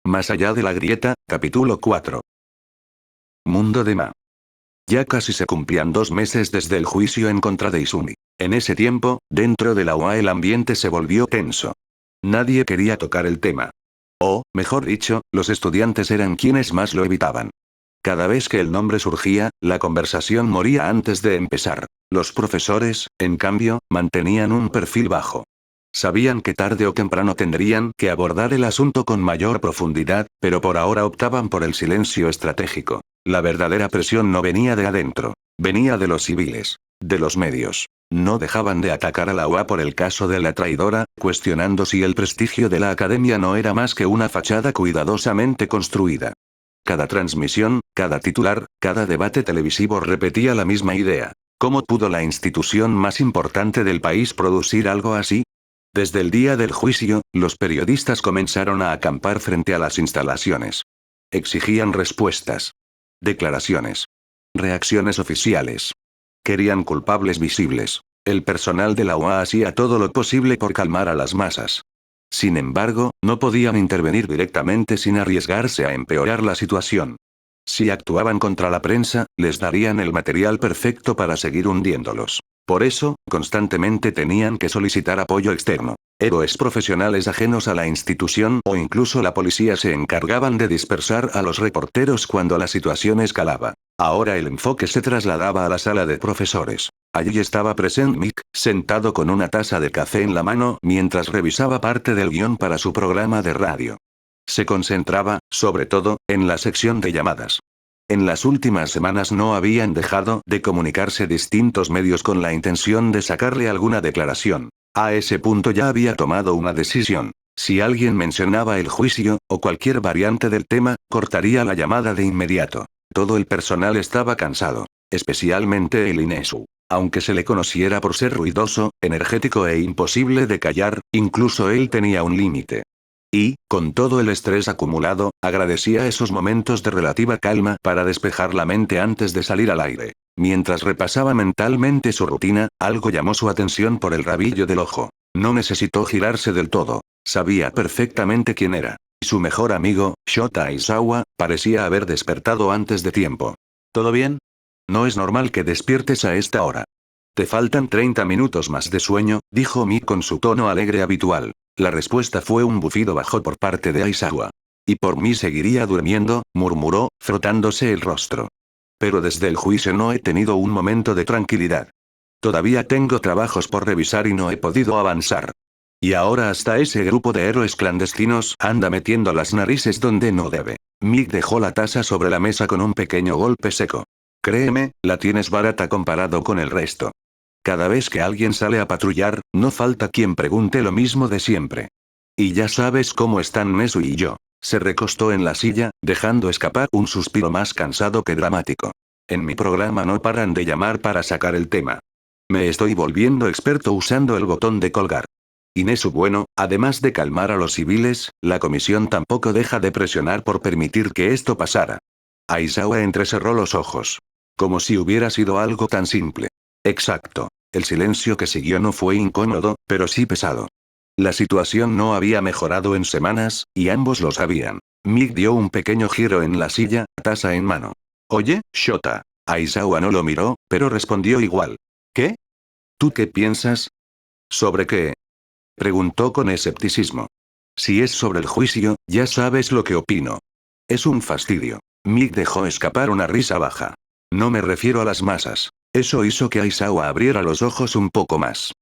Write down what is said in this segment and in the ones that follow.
Más allá de la grieta, capítulo 4. Mundo de Ma. Ya casi se cumplían 2 meses desde el juicio en contra de Izumi. En ese tiempo, dentro de la UA el ambiente se volvió tenso. Nadie quería tocar el tema. O, mejor dicho, los estudiantes eran quienes más lo evitaban. Cada vez que el nombre surgía, la conversación moría antes de empezar. Los profesores, en cambio, mantenían un perfil bajo. Sabían que tarde o temprano tendrían que abordar el asunto con mayor profundidad, pero por ahora optaban por el silencio estratégico. La verdadera presión no venía de adentro. Venía de los civiles. De los medios. No dejaban de atacar a la UA por el caso de la traidora, cuestionando si el prestigio de la academia no era más que una fachada cuidadosamente construida. Cada transmisión, cada titular, cada debate televisivo repetía la misma idea. ¿Cómo pudo la institución más importante del país producir algo así? Desde el día del juicio, los periodistas comenzaron a acampar frente a las instalaciones. Exigían respuestas. Declaraciones. Reacciones oficiales. Querían culpables visibles. El personal de la UA hacía todo lo posible por calmar a las masas. Sin embargo, no podían intervenir directamente sin arriesgarse a empeorar la situación. Si actuaban contra la prensa, les darían el material perfecto para seguir hundiéndolos. Por eso, constantemente tenían que solicitar apoyo externo. Héroes profesionales ajenos a la institución o incluso la policía se encargaban de dispersar a los reporteros cuando la situación escalaba. Ahora el enfoque se trasladaba a la sala de profesores. Allí estaba presente Mick, sentado con una taza de café en la mano mientras revisaba parte del guión para su programa de radio. Se concentraba, sobre todo, en la sección de llamadas. En las últimas semanas no habían dejado de comunicarse distintos medios con la intención de sacarle alguna declaración. A ese punto ya había tomado una decisión. Si alguien mencionaba el juicio, o cualquier variante del tema, cortaría la llamada de inmediato. Todo el personal estaba cansado. Especialmente el Inesu. Aunque se le conociera por ser ruidoso, energético e imposible de callar, incluso él tenía un límite. Y, con todo el estrés acumulado, agradecía esos momentos de relativa calma para despejar la mente antes de salir al aire. Mientras repasaba mentalmente su rutina, algo llamó su atención por el rabillo del ojo. No necesitó girarse del todo. Sabía perfectamente quién era. Y su mejor amigo, Shota Aizawa, parecía haber despertado antes de tiempo. ¿Todo bien? No es normal que despiertes a esta hora. Te faltan 30 minutos más de sueño, dijo Mi con su tono alegre habitual. La respuesta fue un bufido bajo por parte de Aizawa. Y por mí seguiría durmiendo, murmuró, frotándose el rostro. Pero desde el juicio no he tenido un momento de tranquilidad. Todavía tengo trabajos por revisar y no he podido avanzar. Y ahora hasta ese grupo de héroes clandestinos anda metiendo las narices donde no debe. Mick dejó la taza sobre la mesa con un pequeño golpe seco. Créeme, la tienes barata comparado con el resto. Cada vez que alguien sale a patrullar, no falta quien pregunte lo mismo de siempre. Y ya sabes cómo están Nesu y yo. Se recostó en la silla, dejando escapar un suspiro más cansado que dramático. En mi programa no paran de llamar para sacar el tema. Me estoy volviendo experto usando el botón de colgar. Y Nesu bueno, además de calmar a los civiles, la comisión tampoco deja de presionar por permitir que esto pasara. Aizawa entrecerró los ojos. Como si hubiera sido algo tan simple. Exacto. El silencio que siguió no fue incómodo, pero sí pesado. La situación no había mejorado en semanas, y ambos lo sabían. Mick dio un pequeño giro en la silla, taza en mano. Oye, Shota. Aizawa no lo miró, pero respondió igual. ¿Qué? ¿Tú qué piensas? ¿Sobre qué? Preguntó con escepticismo. Si es sobre el juicio, ya sabes lo que opino. Es un fastidio. Mick dejó escapar una risa baja. No me refiero a las masas. Eso hizo que Aizawa abriera los ojos un poco más.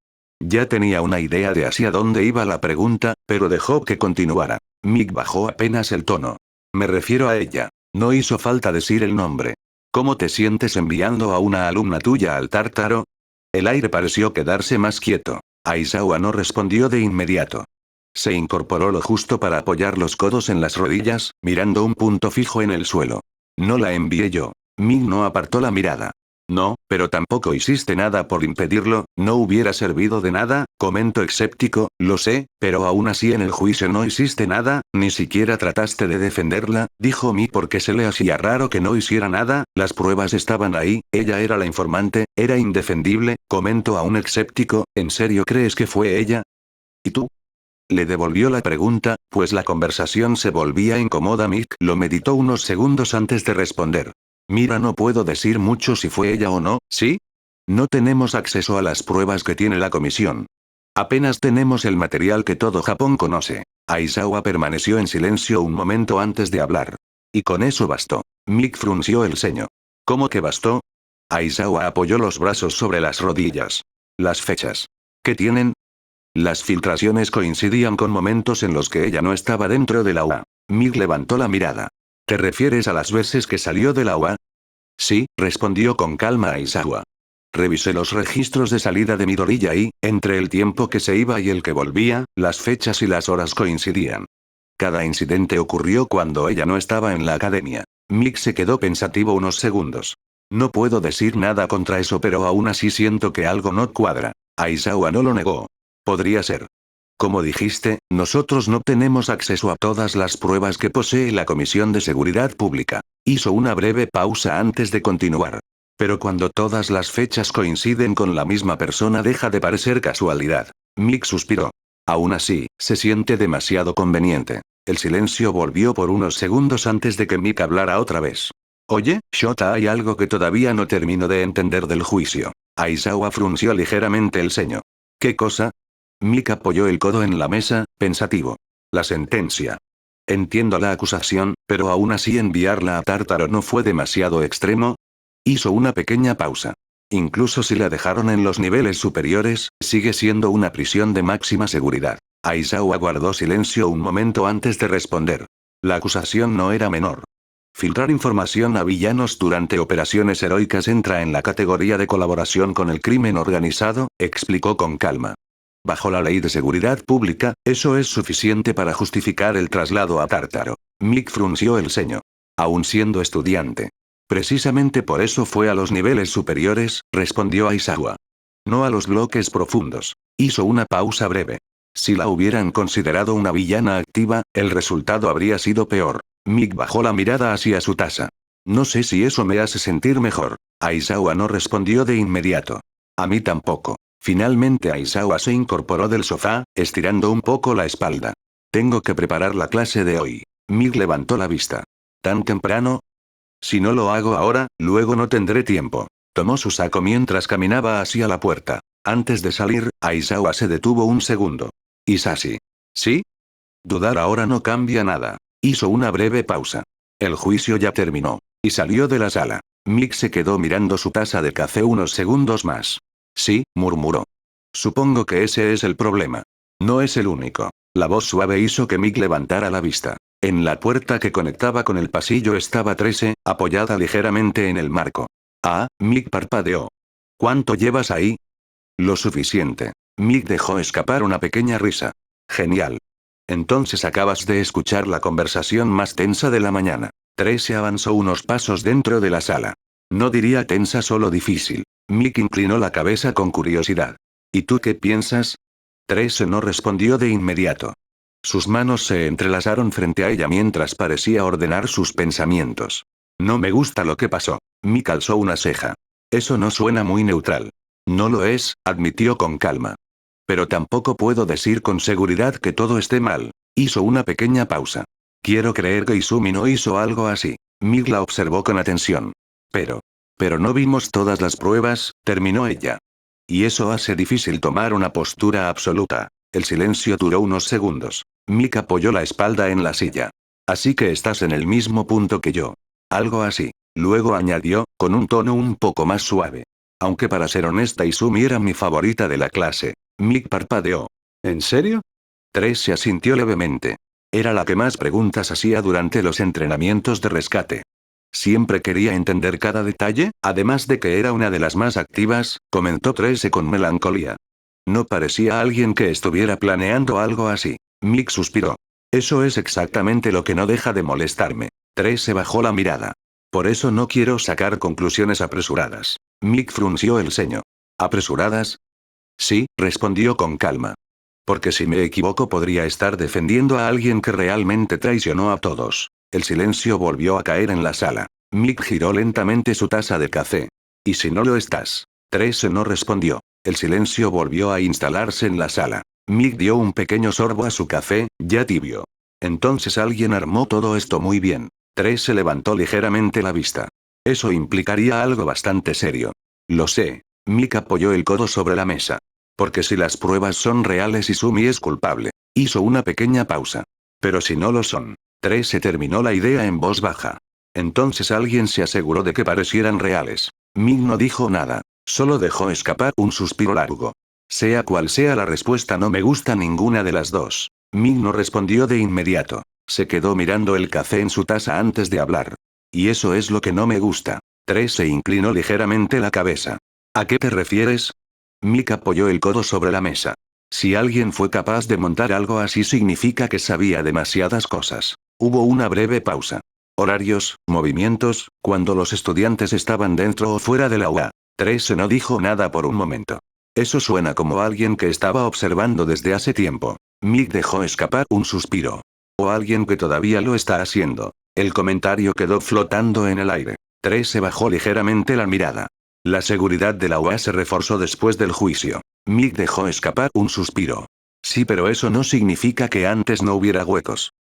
Ya tenía una idea de hacia dónde iba la pregunta, pero dejó que continuara. Mick bajó apenas el tono. Me refiero a ella. No hizo falta decir el nombre. ¿Cómo te sientes enviando a una alumna tuya al tártaro? El aire pareció quedarse más quieto. Aizawa no respondió de inmediato. Se incorporó lo justo para apoyar los codos en las rodillas, mirando un punto fijo en el suelo. No la envié yo. Mick no apartó la mirada. No, pero tampoco hiciste nada por impedirlo, no hubiera servido de nada, comentó escéptico, lo sé, pero aún así en el juicio no hiciste nada, ni siquiera trataste de defenderla, dijo Mick porque se le hacía raro que no hiciera nada, las pruebas estaban ahí, ella era la informante, era indefendible, comentó aún escéptico, ¿en serio crees que fue ella? ¿Y tú? Le devolvió la pregunta, pues la conversación se volvía incómoda. Mick lo meditó unos segundos antes de responder. Mira, no puedo decir mucho si fue ella o no, ¿sí? No tenemos acceso a las pruebas que tiene la comisión. Apenas tenemos el material que todo Japón conoce. Aizawa permaneció en silencio un momento antes de hablar. Y con eso bastó. Mick frunció el ceño. ¿Cómo que bastó? Aizawa apoyó los brazos sobre las rodillas. Las fechas. ¿Qué tienen? Las filtraciones coincidían con momentos en los que ella no estaba dentro de la UA. Mick levantó la mirada. ¿Te refieres a las veces que salió de la UA? Sí, respondió con calma Aizawa. Revisé los registros de salida de Midoriya y, entre el tiempo que se iba y el que volvía, las fechas y las horas coincidían. Cada incidente ocurrió cuando ella no estaba en la academia. Mick se quedó pensativo unos segundos. No puedo decir nada contra eso, pero aún así siento que algo no cuadra. Aizawa no lo negó. Podría ser. Como dijiste, nosotros no tenemos acceso a todas las pruebas que posee la Comisión de Seguridad Pública. Hizo una breve pausa antes de continuar. Pero cuando todas las fechas coinciden con la misma persona deja de parecer casualidad. Mick suspiró. Aún así, se siente demasiado conveniente. El silencio volvió por unos segundos antes de que Mick hablara otra vez. Oye, Shota, hay algo que todavía no termino de entender del juicio. Aizawa frunció ligeramente el ceño. ¿Qué cosa? Mick apoyó el codo en la mesa, pensativo. La sentencia. Entiendo la acusación, pero aún así enviarla a Tártaro no fue demasiado extremo. Hizo una pequeña pausa. Incluso si la dejaron en los niveles superiores, sigue siendo una prisión de máxima seguridad. Aizawa guardó silencio un momento antes de responder. La acusación no era menor. Filtrar información a villanos durante operaciones heroicas entra en la categoría de colaboración con el crimen organizado, explicó con calma. Bajo la ley de seguridad pública, eso es suficiente para justificar el traslado a Tártaro. Mick frunció el ceño. Aún siendo estudiante. Precisamente por eso fue a los niveles superiores, respondió Aizawa. No a los bloques profundos. Hizo una pausa breve. Si la hubieran considerado una villana activa, el resultado habría sido peor. Mick bajó la mirada hacia su taza. No sé si eso me hace sentir mejor. Aizawa no respondió de inmediato. A mí tampoco. Finalmente Aizawa se incorporó del sofá, estirando un poco la espalda. Tengo que preparar la clase de hoy. Mick levantó la vista. ¿Tan temprano? Si no lo hago ahora, luego no tendré tiempo. Tomó su saco mientras caminaba hacia la puerta. Antes de salir, Aizawa se detuvo un segundo. Isashi. ¿Sí? Dudar ahora no cambia nada. Hizo una breve pausa. El juicio ya terminó. Y salió de la sala. Mick se quedó mirando su taza de café unos segundos más. Sí, murmuró. Supongo que ese es el problema. No es el único. La voz suave hizo que Mick levantara la vista. En la puerta que conectaba con el pasillo estaba Trece, apoyada ligeramente en el marco. Ah, Mick parpadeó. ¿Cuánto llevas ahí? Lo suficiente. Mick dejó escapar una pequeña risa. Genial. Entonces acabas de escuchar la conversación más tensa de la mañana. Trece avanzó unos pasos dentro de la sala. No diría tensa, solo difícil. Mick inclinó la cabeza con curiosidad. ¿Y tú qué piensas? Trece no respondió de inmediato. Sus manos se entrelazaron frente a ella mientras parecía ordenar sus pensamientos. No me gusta lo que pasó. Mick alzó una ceja. Eso no suena muy neutral. No lo es, admitió con calma. Pero tampoco puedo decir con seguridad que todo esté mal. Hizo una pequeña pausa. Quiero creer que Izumi no hizo algo así. Mick la observó con atención. Pero no vimos todas las pruebas, terminó ella. Y eso hace difícil tomar una postura absoluta. El silencio duró unos segundos. Mick apoyó la espalda en la silla. Así que estás en el mismo punto que yo. Algo así. Luego añadió, con un tono un poco más suave. Aunque para ser honesta, Izumi era mi favorita de la clase. Mick parpadeó. ¿En serio? Tres se asintió levemente. Era la que más preguntas hacía durante los entrenamientos de rescate. Siempre quería entender cada detalle, además de que era una de las más activas, comentó Trece con melancolía. No parecía alguien que estuviera planeando algo así. Mick suspiró. Eso es exactamente lo que no deja de molestarme. Trece bajó la mirada. Por eso no quiero sacar conclusiones apresuradas. Mick frunció el ceño. ¿Apresuradas? Sí, respondió con calma. Porque si me equivoco podría estar defendiendo a alguien que realmente traicionó a todos. El silencio volvió a caer en la sala. Mick giró lentamente su taza de café. ¿Y si no lo estás? Trece no respondió. El silencio volvió a instalarse en la sala. Mick dio un pequeño sorbo a su café, ya tibio. Entonces alguien armó todo esto muy bien. Se levantó ligeramente la vista. Eso implicaría algo bastante serio. Lo sé. Mick apoyó el codo sobre la mesa. Porque si las pruebas son reales y Sumi es culpable. Hizo una pequeña pausa. Pero si no lo son. Se terminó la idea en voz baja. Entonces alguien se aseguró de que parecieran reales. Mick no dijo nada. Solo dejó escapar un suspiro largo. Sea cual sea la respuesta, no me gusta ninguna de las dos. Mick no respondió de inmediato. Se quedó mirando el café en su taza antes de hablar. Y eso es lo que no me gusta. Se inclinó ligeramente la cabeza. ¿A qué te refieres? Mick apoyó el codo sobre la mesa. Si alguien fue capaz de montar algo así significa que sabía demasiadas cosas. Hubo una breve pausa. Horarios, movimientos, cuando los estudiantes estaban dentro o fuera de la UA. No dijo nada por un momento. Eso suena como alguien que estaba observando desde hace tiempo. Mick dejó escapar un suspiro. O alguien que todavía lo está haciendo. El comentario quedó flotando en el aire. Se bajó ligeramente la mirada. La seguridad de la UA se reforzó después del juicio. Mick dejó escapar un suspiro. Sí, pero eso no significa que antes no hubiera huecos.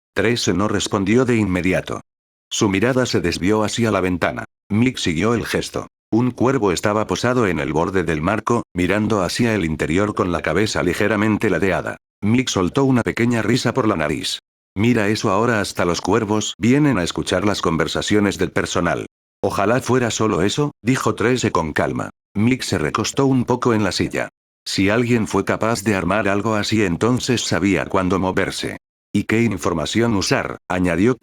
No respondió de inmediato. Su mirada se desvió hacia la ventana. Mick siguió el gesto. Un cuervo estaba posado en el borde del marco, mirando hacia el interior con la cabeza ligeramente ladeada. Mick soltó una pequeña risa por la nariz. Mira eso, ahora hasta los cuervos vienen a escuchar las conversaciones del personal. Ojalá fuera solo eso, dijo con calma. Mick se recostó un poco en la silla. Si alguien fue capaz de armar algo así, entonces sabía cuándo moverse. ¿Y qué información usar?, añadió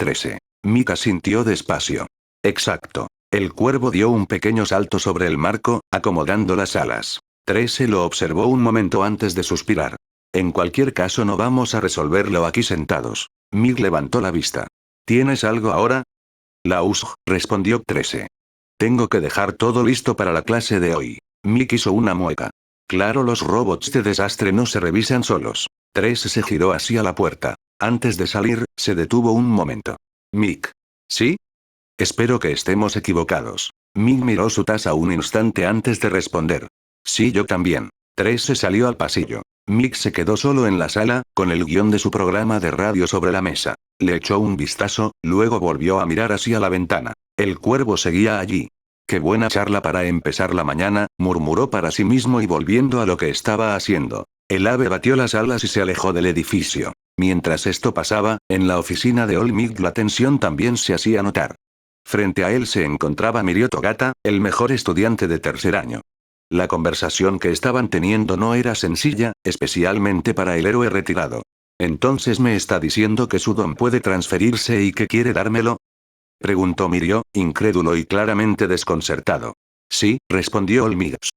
Mick asintió despacio. Exacto. El cuervo dio un pequeño salto sobre el marco, acomodando las alas. Lo observó un momento antes de suspirar. En cualquier caso, no vamos a resolverlo aquí sentados. Mick levantó la vista. ¿Tienes algo ahora? La USG, respondió Tengo que dejar todo listo para la clase de hoy. Mick hizo una mueca. Claro, los robots de desastre no se revisan solos. Se giró hacia la puerta. Antes de salir, se detuvo un momento. Mick. ¿Sí? Espero que estemos equivocados. Mick miró su taza un instante antes de responder. Sí, yo también. Se salió al pasillo. Mick se quedó solo en la sala, con el guión de su programa de radio sobre la mesa. Le echó un vistazo, luego volvió a mirar hacia la ventana. El cuervo seguía allí. Qué buena charla para empezar la mañana, murmuró para sí mismo y volviendo a lo que estaba haciendo. El ave batió las alas y se alejó del edificio. Mientras esto pasaba, en la oficina de All Mick la tensión también se hacía notar. Frente a él se encontraba Mirio Togata, el mejor estudiante de tercer año. La conversación que estaban teniendo no era sencilla, especialmente para el héroe retirado. ¿Entonces me está diciendo que su don puede transferirse y que quiere dármelo?, preguntó Mirio, incrédulo y claramente desconcertado. Sí, respondió Olmigas.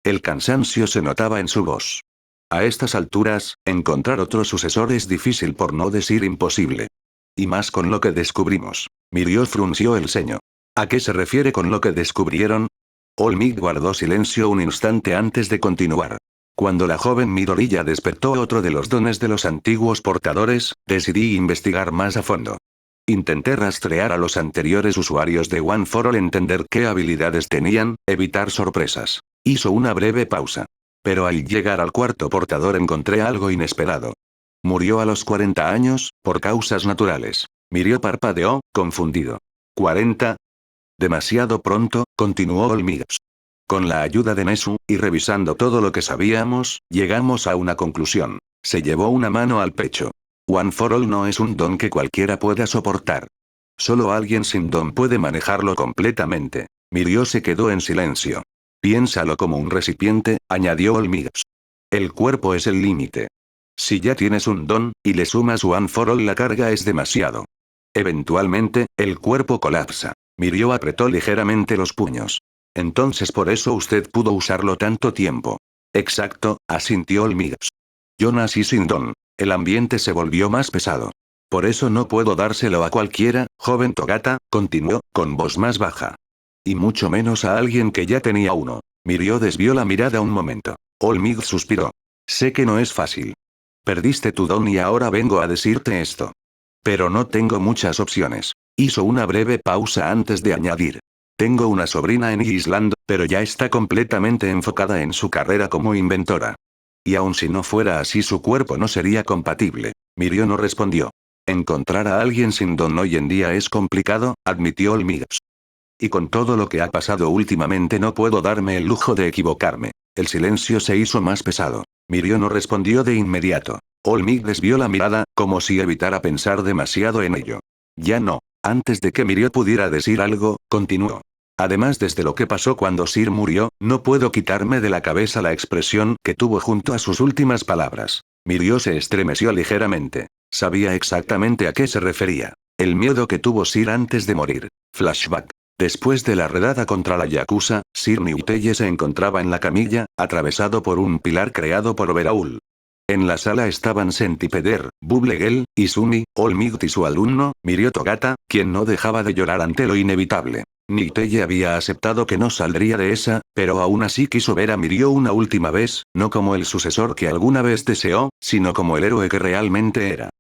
El cansancio se notaba en su voz. A estas alturas, encontrar otro sucesor es difícil, por no decir imposible. Y más con lo que descubrimos. Mirio frunció el ceño. ¿A qué se refiere con lo que descubrieron? Olmig guardó silencio un instante antes de continuar. Cuando la joven Midorilla despertó otro de los dones de los antiguos portadores, decidí investigar más a fondo. Intenté rastrear a los anteriores usuarios de One for All, entender qué habilidades tenían, evitar sorpresas. Hizo una breve pausa. Pero al llegar al cuarto portador encontré algo inesperado. Murió a los 40 años, por causas naturales. Mirio parpadeó, confundido. ¿40? Demasiado pronto, continuó Olmigas. Con la ayuda de Nesu, y revisando todo lo que sabíamos, llegamos a una conclusión. Se llevó una mano al pecho. One for All no es un don que cualquiera pueda soportar. Solo alguien sin don puede manejarlo completamente. Mirio se quedó en silencio. Piénsalo como un recipiente, añadió Olmigas. El cuerpo es el límite. Si ya tienes un don, y le sumas One for All, la carga es demasiado. Eventualmente, el cuerpo colapsa. Mirio apretó ligeramente los puños. Entonces por eso usted pudo usarlo tanto tiempo. Exacto, asintió Olmigas. Yo nací sin don. El ambiente se volvió más pesado. Por eso no puedo dárselo a cualquiera, joven Togata, continuó, con voz más baja. Y mucho menos a alguien que ya tenía uno. Mirio desvió la mirada un momento. Olmig suspiró. Sé que no es fácil. Perdiste tu don y ahora vengo a decirte esto. Pero no tengo muchas opciones. Hizo una breve pausa antes de añadir. Tengo una sobrina en Island, pero ya está completamente enfocada en su carrera como inventora. y aun si no fuera así su cuerpo no sería compatible. Mirio no respondió. Encontrar a alguien sin don hoy en día es complicado, admitió Olmigos. Y con todo lo que ha pasado últimamente no puedo darme el lujo de equivocarme. El silencio se hizo más pesado. Mirio no respondió de inmediato. Olmig desvió la mirada, como si evitara pensar demasiado en ello. Ya no. Antes de que Mirio pudiera decir algo, continuó. Además, desde lo que pasó cuando Sir murió, no puedo quitarme de la cabeza la expresión que tuvo junto a sus últimas palabras. Mirio se estremeció ligeramente. Sabía exactamente a qué se refería. El miedo que tuvo Sir antes de morir. Flashback. Después de la redada contra la Yakuza, Sir Newteye se encontraba en la camilla, atravesado por un pilar creado por Veraul. En la sala estaban Centipeder, Bubblegel, Izumi, Olmigt y su alumno, Mirio Togata, quien no dejaba de llorar ante lo inevitable. Newteye había aceptado que no saldría de esa, pero aún así quiso ver a Mirio una última vez, no como el sucesor que alguna vez deseó, sino como el héroe que realmente era.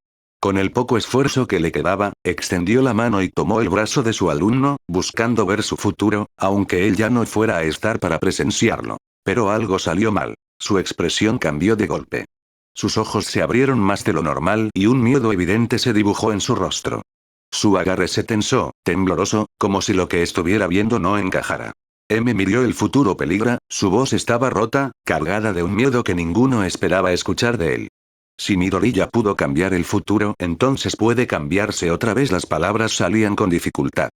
Con el poco esfuerzo que le quedaba, extendió la mano y tomó el brazo de su alumno, buscando ver su futuro, aunque él ya no fuera a estar para presenciarlo. Pero algo salió mal. Su expresión cambió de golpe. Sus ojos se abrieron más de lo normal y un miedo evidente se dibujó en su rostro. Su agarre se tensó, tembloroso, como si lo que estuviera viendo no encajara. Miró el futuro peligra, su voz estaba rota, cargada de un miedo que ninguno esperaba escuchar de él. Si Midoriya pudo cambiar el futuro, entonces puede cambiarse otra vez. Las palabras salían con dificultad.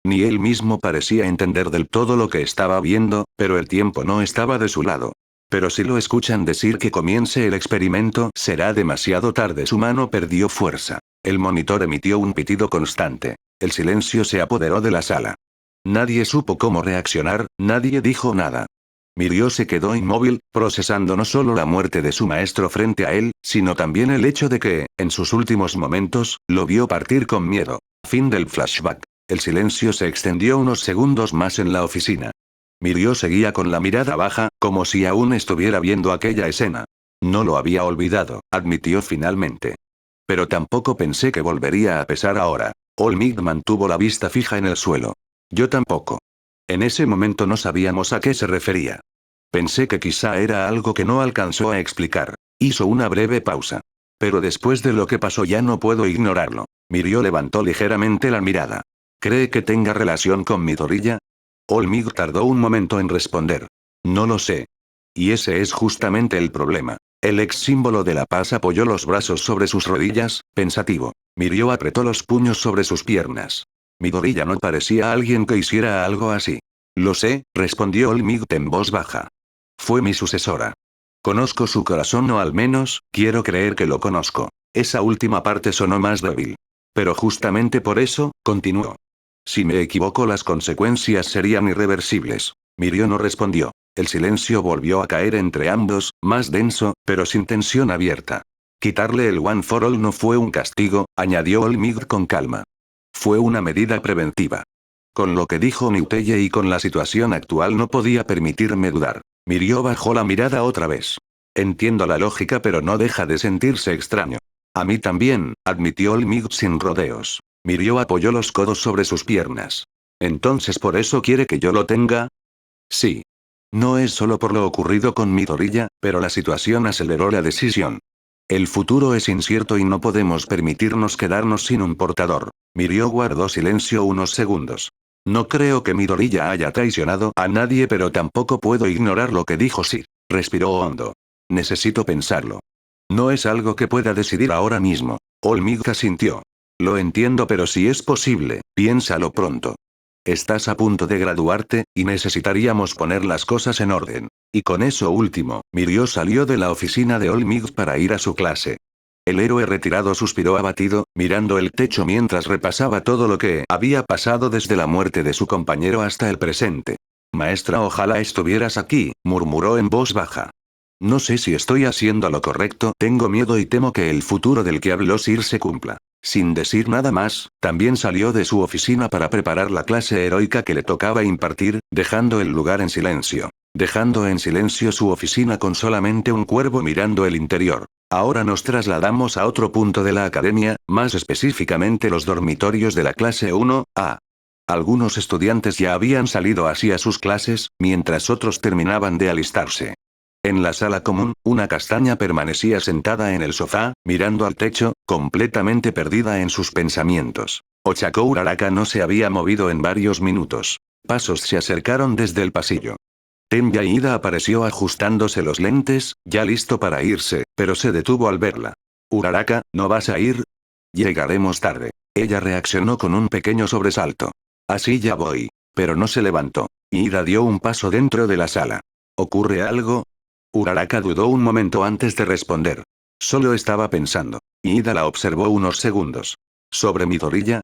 Ni él mismo parecía entender del todo lo que estaba viendo, pero el tiempo no estaba de su lado. Pero si lo escuchan decir que comience el experimento, será demasiado tarde. Su mano perdió fuerza. El monitor emitió un pitido constante. El silencio se apoderó de la sala. Nadie supo cómo reaccionar, nadie dijo nada. Mirio se quedó inmóvil, procesando no solo la muerte de su maestro frente a él, sino también el hecho de que, en sus últimos momentos, lo vio partir con miedo. Fin del flashback. El silencio se extendió unos segundos más en la oficina. Mirio seguía con la mirada baja, como si aún estuviera viendo aquella escena. No lo había olvidado, admitió finalmente. Pero tampoco pensé que volvería a pesar ahora. Olmigt mantuvo la vista fija en el suelo. Yo tampoco. En ese momento no sabíamos a qué se refería. Pensé que quizá era algo que no alcanzó a explicar. Hizo una breve pausa. Pero después de lo que pasó ya no puedo ignorarlo. Mirio levantó ligeramente la mirada. ¿Cree que tenga relación con Midoriya? Olmigt tardó un momento en responder. No lo sé. Y ese es justamente el problema. El ex símbolo de la paz apoyó los brazos sobre sus rodillas, pensativo. Mirio apretó los puños sobre sus piernas. Midoriya no parecía alguien que hiciera algo así. Lo sé, respondió Olmigt en voz baja. Fue mi sucesora. Conozco su corazón, o al menos, quiero creer que lo conozco. Esa última parte sonó más débil. Pero justamente por eso, continuó. Si me equivoco, las consecuencias serían irreversibles. Mirio no respondió. El silencio volvió a caer entre ambos, más denso, pero sin tensión abierta. Quitarle el One for All no fue un castigo, añadió Olmigt con calma. Fue una medida preventiva. Con lo que dijo Newteye y con la situación actual no podía permitirme dudar. Mirio bajó la mirada otra vez. Entiendo la lógica, pero no deja de sentirse extraño. A mí también, admitió Olmigt sin rodeos. Mirio apoyó los codos sobre sus piernas. ¿Entonces por eso quiere que yo lo tenga? Sí. No es solo por lo ocurrido con Midoriya, pero la situación aceleró la decisión. El futuro es incierto y no podemos permitirnos quedarnos sin un portador. Mirio guardó silencio unos segundos. No creo que Midoriya haya traicionado a nadie, pero tampoco puedo ignorar lo que dijo Sir. Respiró hondo. Necesito pensarlo. No es algo que pueda decidir ahora mismo. Olmigt asintió. Lo entiendo, pero si es posible, piénsalo pronto. Estás a punto de graduarte, y necesitaríamos poner las cosas en orden. Y con eso último, Mirio salió de la oficina de Olmigt para ir a su clase. El héroe retirado suspiró abatido, mirando el techo mientras repasaba todo lo que había pasado desde la muerte de su compañero hasta el presente. Maestra, ojalá estuvieras aquí, murmuró en voz baja. No sé si estoy haciendo lo correcto, tengo miedo y temo que el futuro del que habló Sir se cumpla. Sin decir nada más, también salió de su oficina para preparar la clase heroica que le tocaba impartir, dejando el lugar en silencio. Dejando en silencio su oficina con solamente un cuervo mirando el interior. Ahora nos trasladamos a otro punto de la academia, más específicamente los dormitorios de la clase 1A. Algunos estudiantes ya habían salido hacia sus clases, mientras otros terminaban de alistarse. En la sala común, una castaña permanecía sentada en el sofá, mirando al techo, completamente perdida en sus pensamientos. Ochako Uraraka no se había movido en varios minutos. Pasos se acercaron desde el pasillo. Tenya Ida apareció ajustándose los lentes, ya listo para irse, pero se detuvo al verla. Uraraka, ¿no vas a ir? Llegaremos tarde. Ella reaccionó con un pequeño sobresalto. Así ya voy. Pero no se levantó. Ida dio un paso dentro de la sala. ¿Ocurre algo? Uraraka dudó un momento antes de responder. Solo estaba pensando. Ida la observó unos segundos. ¿Sobre Midoriya?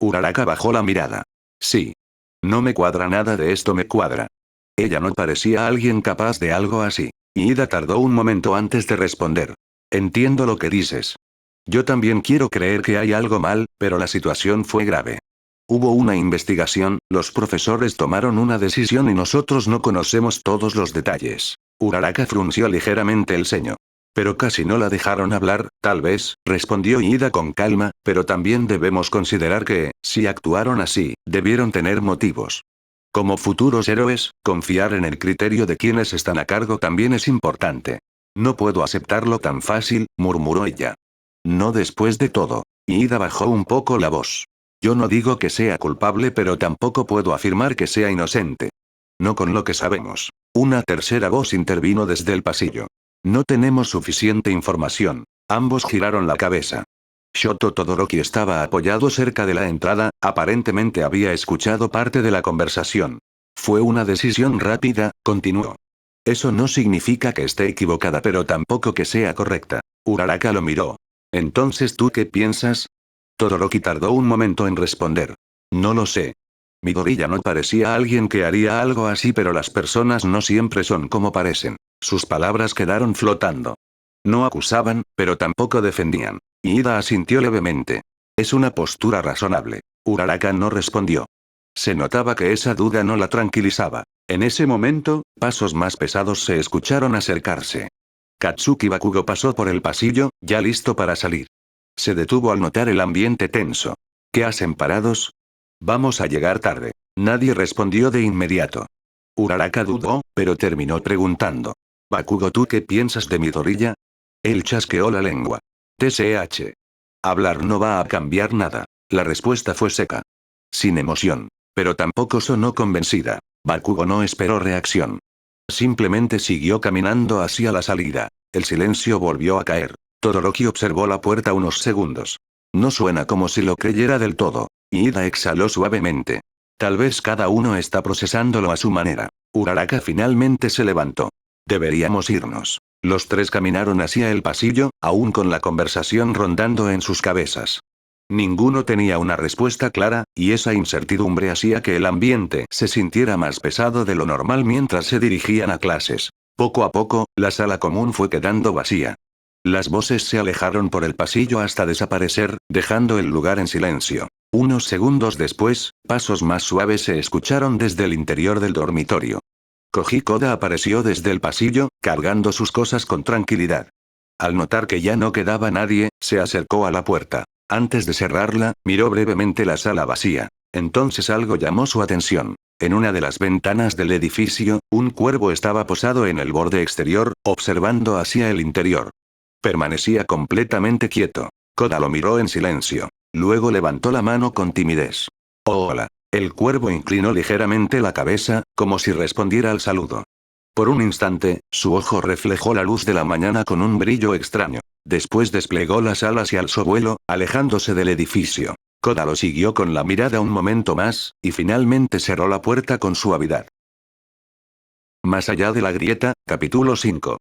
Uraraka bajó la mirada. Sí. No me cuadra nada de esto me cuadra. Ella no parecía alguien capaz de algo así. Ida tardó un momento antes de responder. Entiendo lo que dices. Yo también quiero creer que hay algo mal, pero la situación fue grave. Hubo una investigación, los profesores tomaron una decisión y nosotros no conocemos todos los detalles. Uraraka frunció ligeramente el ceño. Pero casi no la dejaron hablar, tal vez, respondió Ida con calma, pero también debemos considerar que, si actuaron así, debieron tener motivos. Como futuros héroes, confiar en el criterio de quienes están a cargo también es importante. No puedo aceptarlo tan fácil, murmuró ella. No después de todo. Ida bajó un poco la voz. Yo no digo que sea culpable, pero tampoco puedo afirmar que sea inocente. No con lo que sabemos. Una tercera voz intervino desde el pasillo. No tenemos suficiente información. Ambos giraron la cabeza. Shoto Todoroki estaba apoyado cerca de la entrada, aparentemente había escuchado parte de la conversación. Fue una decisión rápida, continuó. Eso no significa que esté equivocada, pero tampoco que sea correcta. Uraraka lo miró. ¿Entonces tú qué piensas? Todoroki tardó un momento en responder. No lo sé. Midoriya no parecía alguien que haría algo así, pero las personas no siempre son como parecen. Sus palabras quedaron flotando. No acusaban, pero tampoco defendían. Ida asintió levemente. Es una postura razonable. Uraraka no respondió. Se notaba que esa duda no la tranquilizaba. En ese momento, pasos más pesados se escucharon acercarse. Katsuki Bakugo pasó por el pasillo, ya listo para salir. Se detuvo al notar el ambiente tenso. ¿Qué hacen parados? Vamos a llegar tarde. Nadie respondió de inmediato. Uraraka dudó, pero terminó preguntando. Bakugo, ¿tú qué piensas de Midoriya? Él chasqueó la lengua. TSH. Hablar no va a cambiar nada. La respuesta fue seca. Sin emoción. Pero tampoco sonó convencida. Bakugo no esperó reacción. Simplemente siguió caminando hacia la salida. El silencio volvió a caer. Todoroki observó la puerta unos segundos. No suena como si lo creyera del todo. Ida exhaló suavemente. Tal vez cada uno está procesándolo a su manera. Uraraka finalmente se levantó. Deberíamos irnos. Los tres caminaron hacia el pasillo, aún con la conversación rondando en sus cabezas. Ninguno tenía una respuesta clara, y esa incertidumbre hacía que el ambiente se sintiera más pesado de lo normal mientras se dirigían a clases. Poco a poco, la sala común fue quedando vacía. Las voces se alejaron por el pasillo hasta desaparecer, dejando el lugar en silencio. Unos segundos después, pasos más suaves se escucharon desde el interior del dormitorio. Koji Koda apareció desde el pasillo, cargando sus cosas con tranquilidad. Al notar que ya no quedaba nadie, se acercó a la puerta. Antes de cerrarla, miró brevemente la sala vacía. Entonces algo llamó su atención. En una de las ventanas del edificio, un cuervo estaba posado en el borde exterior, observando hacia el interior. Permanecía completamente quieto. Koda lo miró en silencio. Luego levantó la mano con timidez. Hola. El cuervo inclinó ligeramente la cabeza, como si respondiera al saludo. Por un instante, su ojo reflejó la luz de la mañana con un brillo extraño. Después desplegó las alas y alzó vuelo, alejándose del edificio. Koda lo siguió con la mirada un momento más, y finalmente cerró la puerta con suavidad. Más allá de la grieta, capítulo 5.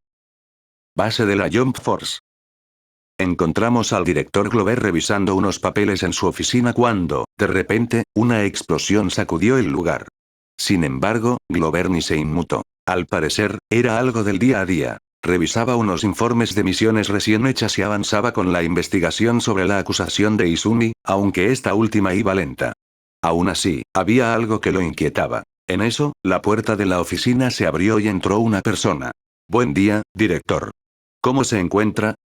Base de la Jump Force. Encontramos al director Glover revisando unos papeles en su oficina cuando, de repente, una explosión sacudió el lugar. Sin embargo, Glover ni se inmutó. Al parecer, era algo del día a día. Revisaba unos informes de misiones recién hechas y avanzaba con la investigación sobre la acusación de Izumi, aunque esta última iba lenta. Aún así, había algo que lo inquietaba. En eso, la puerta de la oficina se abrió y entró una persona. Buen día, director. ¿Cómo se encuentra?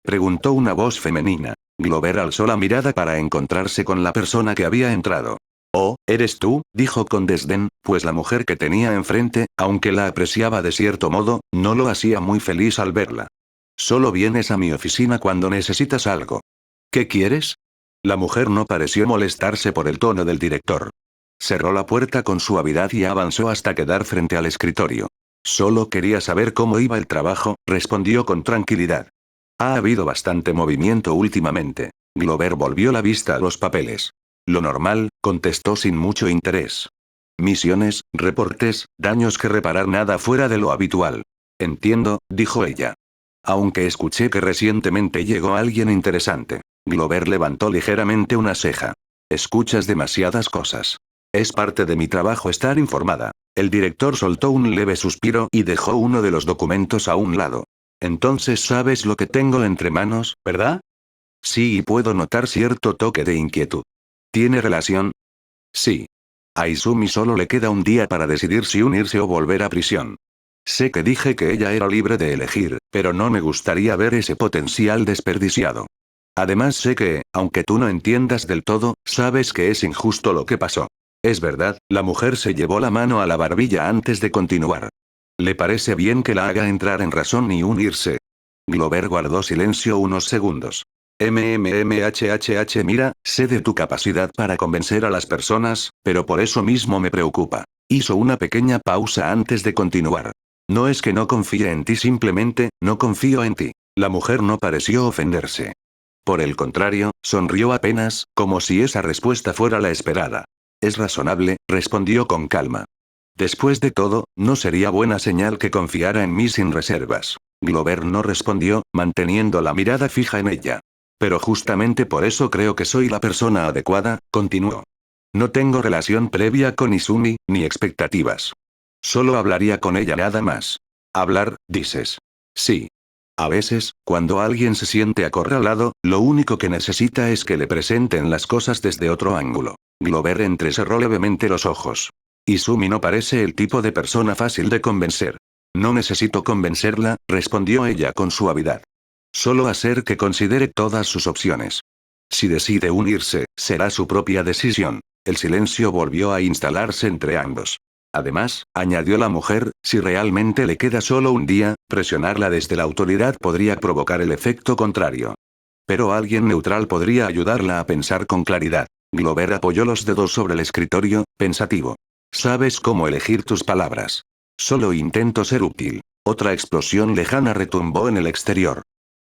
Preguntó una voz femenina. Glover alzó la mirada para encontrarse con la persona que había entrado. Oh, ¿eres tú?, dijo con desdén, pues la mujer que tenía enfrente, aunque la apreciaba de cierto modo, no lo hacía muy feliz al verla. Solo vienes a mi oficina cuando necesitas algo. ¿Qué quieres? La mujer no pareció molestarse por el tono del director. Cerró la puerta con suavidad y avanzó hasta quedar frente al escritorio. Solo quería saber cómo iba el trabajo, respondió con tranquilidad. Ha habido bastante movimiento últimamente. Glover volvió la vista a los papeles. Lo normal, contestó sin mucho interés. Misiones, reportes, daños que reparar, nada fuera de lo habitual. Entiendo, dijo ella. Aunque escuché que recientemente llegó alguien interesante. Glover levantó ligeramente una ceja. Escuchas demasiadas cosas. Es parte de mi trabajo estar informada. El director soltó un leve suspiro y dejó uno de los documentos a un lado. Entonces sabes lo que tengo entre manos, ¿verdad? Sí, y puedo notar cierto toque de inquietud. ¿Tiene relación? Sí. A Izumi solo le queda un día para decidir si unirse o volver a prisión. Sé que dije que ella era libre de elegir, pero no me gustaría ver ese potencial desperdiciado. Además sé que, aunque tú no entiendas del todo, sabes que es injusto lo que pasó. Es verdad, la mujer se llevó la mano a la barbilla antes de continuar. ¿Le parece bien que la haga entrar en razón y unirse? Glover guardó silencio unos segundos. Mira, sé de tu capacidad para convencer a las personas, pero por eso mismo me preocupa. Hizo una pequeña pausa antes de continuar. No es que no confíe en ti, simplemente, no confío en ti. La mujer no pareció ofenderse. Por el contrario, sonrió apenas, como si esa respuesta fuera la esperada. Es razonable, respondió con calma. Después de todo, no sería buena señal que confiara en mí sin reservas. Glover no respondió, manteniendo la mirada fija en ella. Pero justamente por eso creo que soy la persona adecuada, continuó. No tengo relación previa con Izumi, ni expectativas. Solo hablaría con ella nada más. Hablar, dices. Sí. A veces, cuando alguien se siente acorralado, lo único que necesita es que le presenten las cosas desde otro ángulo. Glover entrecerró levemente los ojos. Izumi no parece el tipo de persona fácil de convencer. No necesito convencerla, respondió ella con suavidad. Solo hacer que considere todas sus opciones. Si decide unirse, será su propia decisión. El silencio volvió a instalarse entre ambos. Además, añadió la mujer, si realmente le queda solo un día, presionarla desde la autoridad podría provocar el efecto contrario. Pero alguien neutral podría ayudarla a pensar con claridad. Glover apoyó los dedos sobre el escritorio, pensativo. Sabes cómo elegir tus palabras. Solo intento ser útil. Otra explosión lejana retumbó en el exterior.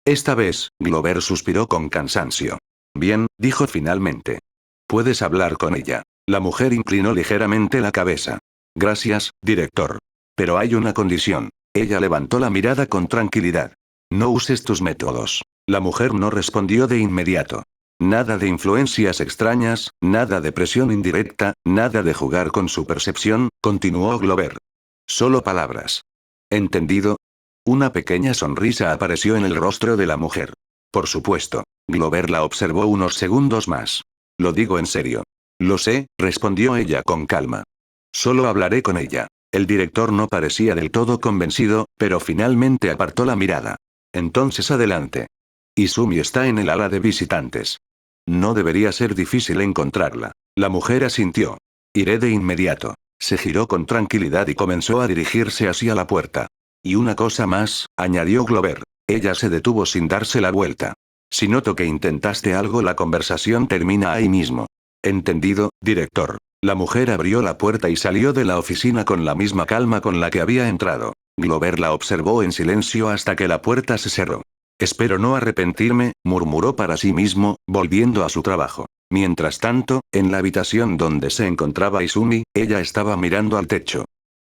Esta vez, Glover suspiró con cansancio. Bien, dijo finalmente. Puedes hablar con ella. La mujer inclinó ligeramente la cabeza. Gracias, director. Pero hay una condición. Ella levantó la mirada con tranquilidad. No uses tus métodos. La mujer no respondió de inmediato. Nada de influencias extrañas, nada de presión indirecta, nada de jugar con su percepción, continuó Glover. Solo palabras. ¿Entendido? Una pequeña sonrisa apareció en el rostro de la mujer. Por supuesto. Glover la observó unos segundos más. Lo digo en serio. Lo sé, respondió ella con calma. Solo hablaré con ella. El director no parecía del todo convencido, pero finalmente apartó la mirada. Entonces adelante. Izumi está en el ala de visitantes. No debería ser difícil encontrarla. La mujer asintió. Iré de inmediato. Se giró con tranquilidad y comenzó a dirigirse hacia la puerta. Y una cosa más, añadió Glover. Ella se detuvo sin darse la vuelta. Si noto que intentaste algo, la conversación termina ahí mismo. Entendido, director. La mujer abrió la puerta y salió de la oficina con la misma calma con la que había entrado. Glover la observó en silencio hasta que la puerta se cerró. Espero no arrepentirme, murmuró para sí mismo, volviendo a su trabajo. Mientras tanto, en la habitación donde se encontraba Izumi, ella estaba mirando al techo.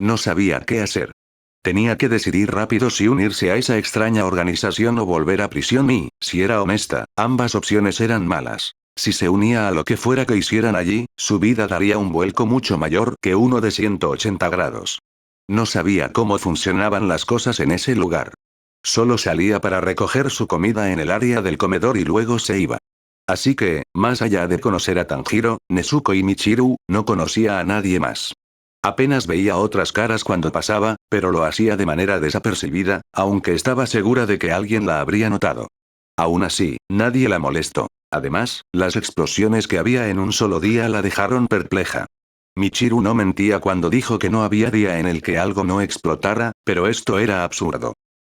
No sabía qué hacer. Tenía que decidir rápido si unirse a esa extraña organización o volver a prisión y, si era honesta, ambas opciones eran malas. Si se unía a lo que fuera que hicieran allí, su vida daría un vuelco mucho mayor que uno de 180 grados. No sabía cómo funcionaban las cosas en ese lugar. Solo salía para recoger su comida en el área del comedor y luego se iba. Así que, más allá de conocer a Tanjiro, Nezuko y Michiru, no conocía a nadie más. Apenas veía otras caras cuando pasaba, pero lo hacía de manera desapercibida, aunque estaba segura de que alguien la habría notado. Aún así, nadie la molestó. Además, las explosiones que había en un solo día la dejaron perpleja. Michiru no mentía cuando dijo que no había día en el que algo no explotara, pero esto era absurdo.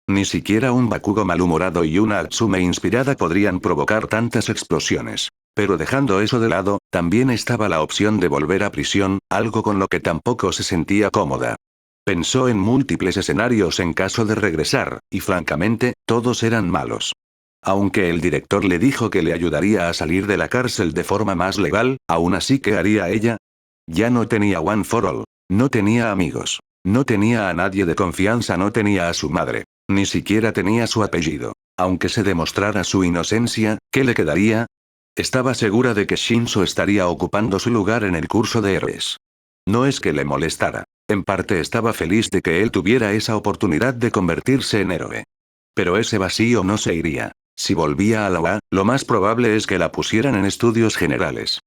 Ni siquiera un Bakugo malhumorado y una Atsume inspirada podrían provocar tantas explosiones. Pero dejando eso de lado, también estaba la opción de volver a prisión, algo con lo que tampoco se sentía cómoda. Pensó en múltiples escenarios en caso de regresar, y francamente, todos eran malos. Aunque el director le dijo que le ayudaría a salir de la cárcel de forma más legal, aún así, ¿qué haría ella? Ya no tenía One for All. No tenía amigos. No tenía a nadie de confianza, no tenía a su madre. Ni siquiera tenía su apellido. Aunque se demostrara su inocencia, ¿qué le quedaría? Estaba segura de que Shinzo estaría ocupando su lugar en el curso de héroes. No es que le molestara. En parte estaba feliz de que él tuviera esa oportunidad de convertirse en héroe. Pero ese vacío no se iría. Si volvía a la UA, lo más probable es que la pusieran en estudios generales.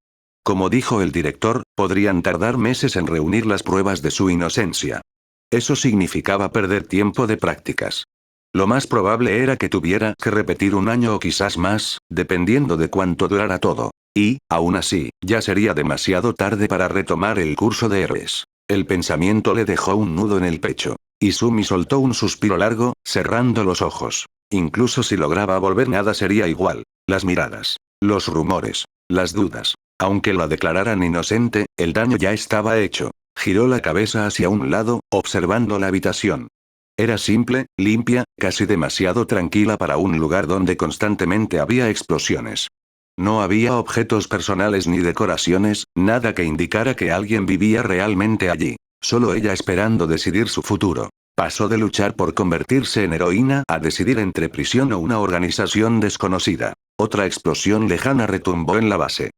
Como dijo el director, podrían tardar meses en reunir las pruebas de su inocencia. Eso significaba perder tiempo de prácticas. Lo más probable era que tuviera que repetir un año o quizás más, dependiendo de cuánto durara todo. Y, aún así, ya sería demasiado tarde para retomar el curso de héroes. El pensamiento le dejó un nudo en el pecho. Izumi soltó un suspiro largo, cerrando los ojos. Incluso si lograba volver, nada sería igual. Las miradas, los rumores, las dudas. Aunque la declararan inocente, el daño ya estaba hecho. Giró la cabeza hacia un lado, observando la habitación. Era simple, limpia, casi demasiado tranquila para un lugar donde constantemente había explosiones. No había objetos personales ni decoraciones, nada que indicara que alguien vivía realmente allí. Solo ella esperando decidir su futuro. Pasó de luchar por convertirse en heroína a decidir entre prisión o una organización desconocida. Otra explosión lejana retumbó en la base.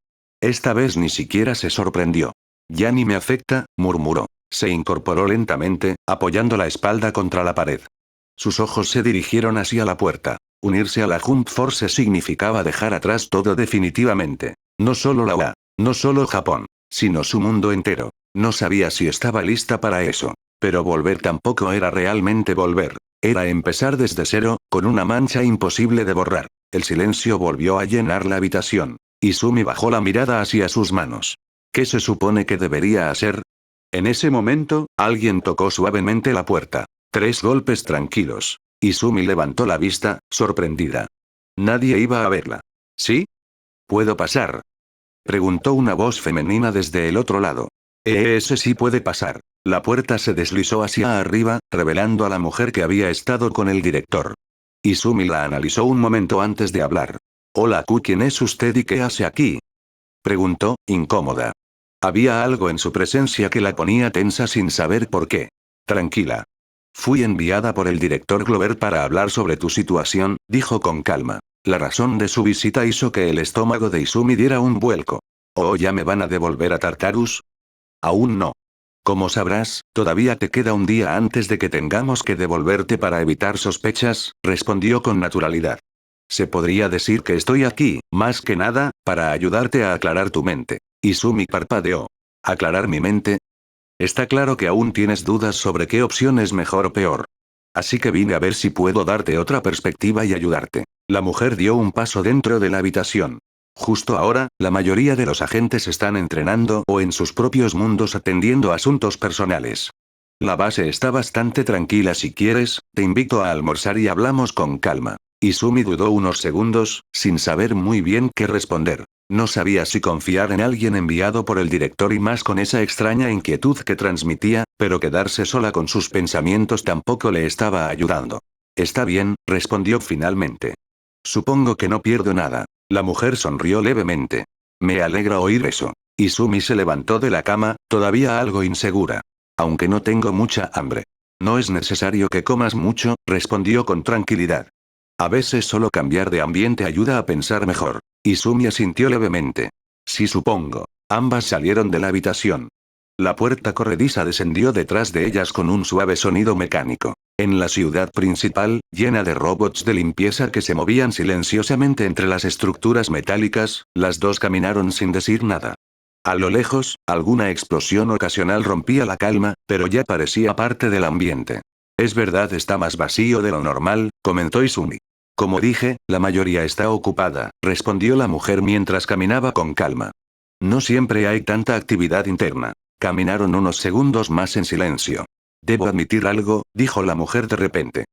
Esta vez ni siquiera se sorprendió. Ya ni me afecta, murmuró. Se incorporó lentamente, apoyando la espalda contra la pared. Sus ojos se dirigieron hacia la puerta. Unirse a la Jump Force significaba dejar atrás todo definitivamente. No solo la UA, no solo Japón, sino su mundo entero. No sabía si estaba lista para eso. Pero volver tampoco era realmente volver. Era empezar desde cero, con una mancha imposible de borrar. El silencio volvió a llenar la habitación. Izumi bajó la mirada hacia sus manos. ¿Qué se supone que debería hacer? En ese momento, alguien tocó suavemente la puerta. 3 golpes tranquilos. Izumi levantó la vista, sorprendida. Nadie iba a verla. ¿Sí? ¿Puedo pasar? Preguntó una voz femenina desde el otro lado. Ese sí puede pasar. La puerta se deslizó hacia arriba, revelando a la mujer que había estado con el director. Izumi la analizó un momento antes de hablar. Hola Q, ¿quién es usted y qué hace aquí? Preguntó, incómoda. Había algo en su presencia que la ponía tensa sin saber por qué. Tranquila. Fui enviada por el director Glover para hablar sobre tu situación, dijo con calma. La razón de su visita hizo que el estómago de Izumi diera un vuelco. ¿Oh, ya me van a devolver a Tartarus? Aún no. Como sabrás, todavía te queda un día antes de que tengamos que devolverte para evitar sospechas, respondió con naturalidad. Se podría decir que estoy aquí, más que nada, para ayudarte a aclarar tu mente. Izumi parpadeó. ¿Aclarar mi mente? Está claro que aún tienes dudas sobre qué opción es mejor o peor. Así que vine a ver si puedo darte otra perspectiva y ayudarte. La mujer dio un paso dentro de la habitación. Justo ahora, la mayoría de los agentes están entrenando o en sus propios mundos atendiendo asuntos personales. La base está bastante tranquila. Si quieres, te invito a almorzar y hablamos con calma. Izumi dudó unos segundos, sin saber muy bien qué responder. No sabía si confiar en alguien enviado por el director y más con esa extraña inquietud que transmitía, pero quedarse sola con sus pensamientos tampoco le estaba ayudando. Está bien, respondió finalmente. Supongo que no pierdo nada. La mujer sonrió levemente. Me alegra oír eso. Izumi se levantó de la cama, todavía algo insegura. Aunque no tengo mucha hambre. No es necesario que comas mucho, respondió con tranquilidad. A veces solo cambiar de ambiente ayuda a pensar mejor. Izumi asintió levemente. Sí, supongo. Ambas salieron de la habitación. La puerta corrediza descendió detrás de ellas con un suave sonido mecánico. En la ciudad principal, llena de robots de limpieza que se movían silenciosamente entre las estructuras metálicas, las dos caminaron sin decir nada. A lo lejos, alguna explosión ocasional rompía la calma, pero ya parecía parte del ambiente. Es verdad, está más vacío de lo normal, comentó Izumi. Como dije, la mayoría está ocupada, respondió la mujer mientras caminaba con calma. No siempre hay tanta actividad interna. Caminaron unos segundos más en silencio. Debo admitir algo, dijo la mujer de repente.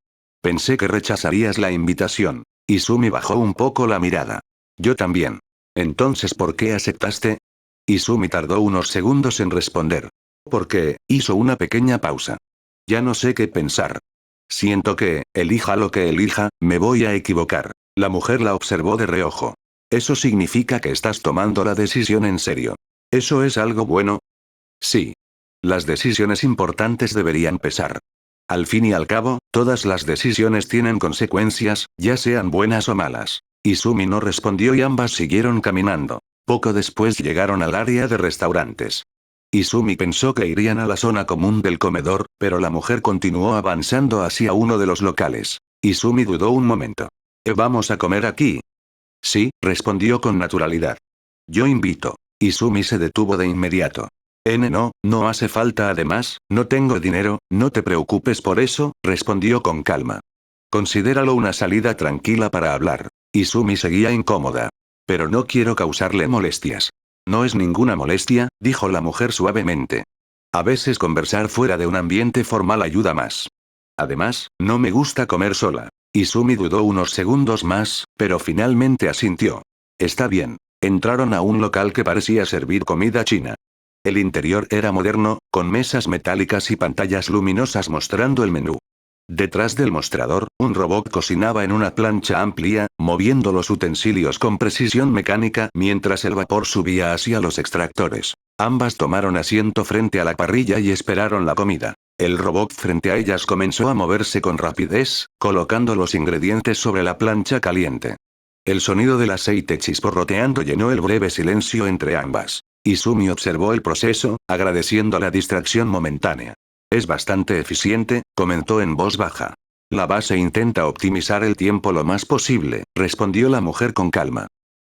Pensé que rechazarías la invitación. Izumi bajó un poco la mirada. Yo también. Entonces, ¿por qué aceptaste? Izumi tardó unos segundos en responder. Porque, hizo una pequeña pausa. Ya no sé qué pensar. Siento que, elija lo que elija, me voy a equivocar. La mujer la observó de reojo. Eso significa que estás tomando la decisión en serio. ¿Eso es algo bueno? Sí. Las decisiones importantes deberían pesar. Al fin y al cabo, todas las decisiones tienen consecuencias, ya sean buenas o malas. Izumi no respondió y ambas siguieron caminando. Poco después llegaron al área de restaurantes. Izumi pensó que irían a la zona común del comedor, pero la mujer continuó avanzando hacia uno de los locales. Izumi dudó un momento. ¿Vamos a comer aquí? Sí, respondió con naturalidad. Yo invito. Izumi se detuvo de inmediato. No hace falta además, no tengo dinero, no te preocupes por eso, respondió con calma. Considéralo una salida tranquila para hablar. Izumi seguía incómoda. Pero no quiero causarle molestias. No es ninguna molestia, dijo la mujer suavemente. A veces conversar fuera de un ambiente formal ayuda más. Además, no me gusta comer sola. Izumi dudó unos segundos más, pero finalmente asintió. Está bien. Entraron a un local que parecía servir comida china. El interior era moderno, con mesas metálicas y pantallas luminosas mostrando el menú. Detrás del mostrador, un robot cocinaba en una plancha amplia, moviendo los utensilios con precisión mecánica mientras el vapor subía hacia los extractores. Ambas tomaron asiento frente a la parrilla y esperaron la comida. El robot frente a ellas comenzó a moverse con rapidez, colocando los ingredientes sobre la plancha caliente. El sonido del aceite chisporroteando llenó el breve silencio entre ambas. Izumi observó el proceso, agradeciendo la distracción momentánea. Es bastante eficiente, comentó en voz baja. La base intenta optimizar el tiempo lo más posible, respondió la mujer con calma.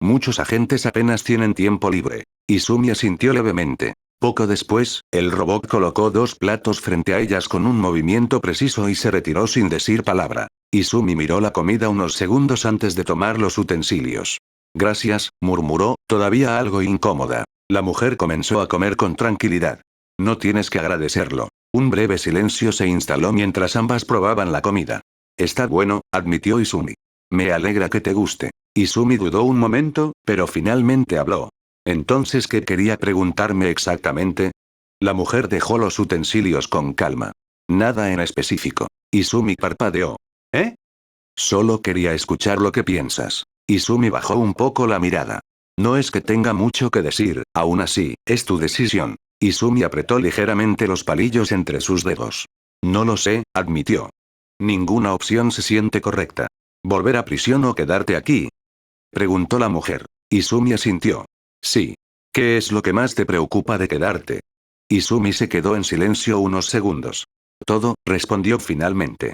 Muchos agentes apenas tienen tiempo libre. Izumi asintió levemente. Poco después, el robot colocó dos platos frente a ellas con un movimiento preciso y se retiró sin decir palabra. Izumi miró la comida unos segundos antes de tomar los utensilios. Gracias, murmuró, todavía algo incómoda. La mujer comenzó a comer con tranquilidad. No tienes que agradecerlo. Un breve silencio se instaló mientras ambas probaban la comida. Está bueno, admitió Izumi. Me alegra que te guste. Izumi dudó un momento, pero finalmente habló. Entonces, ¿qué quería preguntarme exactamente? La mujer dejó los utensilios con calma. Nada en específico. Izumi parpadeó. ¿Eh? Solo quería escuchar lo que piensas. Izumi bajó un poco la mirada. No es que tenga mucho que decir, aún así, es tu decisión. Izumi apretó ligeramente los palillos entre sus dedos. No lo sé, admitió. Ninguna opción se siente correcta. ¿Volver a prisión o quedarte aquí? Preguntó la mujer. Izumi asintió. Sí. ¿Qué es lo que más te preocupa de quedarte? Izumi se quedó en silencio unos segundos. Todo, respondió finalmente.